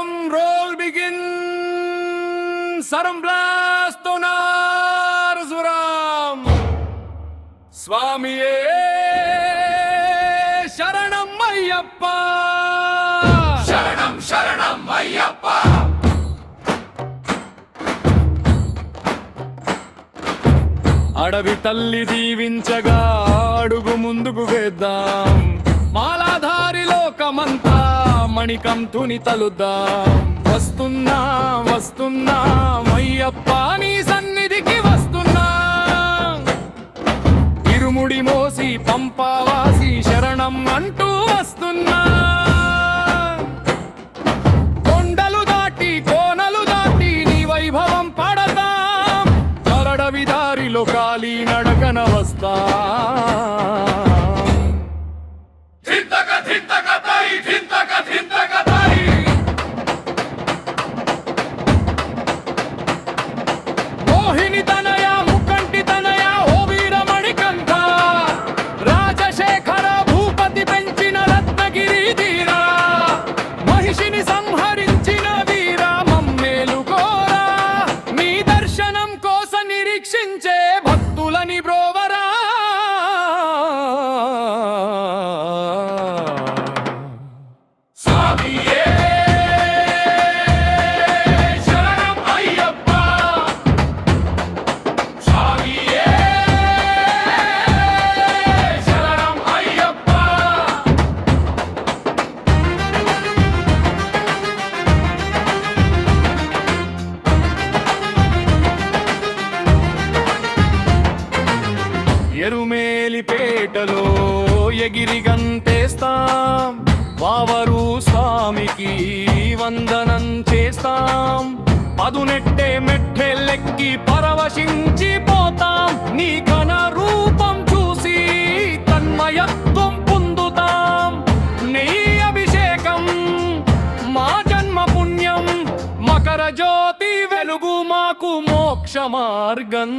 Drum roll begin. Saram blast onar Zuram. Swamiye Sharanam Ayyappa. Sharanam Sharanam Ayyappa. అడవి తల్లి దీవించగా అడుగు ముందుకు వేద్దాం. మాలాధారి లోకమంతా మణికంఠుని తలుద్దాం. వస్తున్నా వస్తున్నా అయ్యప్ప నీ సన్నిధికి వస్తున్నా. ఇరుముడి మోసి పంపావాసి శరణం అంటూ వస్తున్నా. కొండలు దాటి కోనలు దాటి నీ వైభవం పడతాం. కరడవి దారిలో కాలి నడకన వస్తా. మోహిని తనయ ముక్కంటి తనయ ఓ వీరమణికంఠ. రాజశేఖర భూపతి పెంచిన రత్నగిరి ధీరా. మహిషిని సంహరించిన వీర మమ్మేలుకోరా. నీ దర్శనం కోసం నిరీక్షించే భక్తులని బ్రోవరా. ఎరుమేలిపేటలో ఎగిరి గంతేస్తాం. వావరు స్వామికి వందనం చేస్తాం. పదునెట్టే మెట్టెలెక్కి పరవశించిపోతాం. నీ ఘన రూపం చూసి తన్మయత్వం పొందుతాం. నీ అభిషేకం మా జన్మ పుణ్యం. మకర జ్యోతి వెలుగు మాకు మోక్ష మార్గం.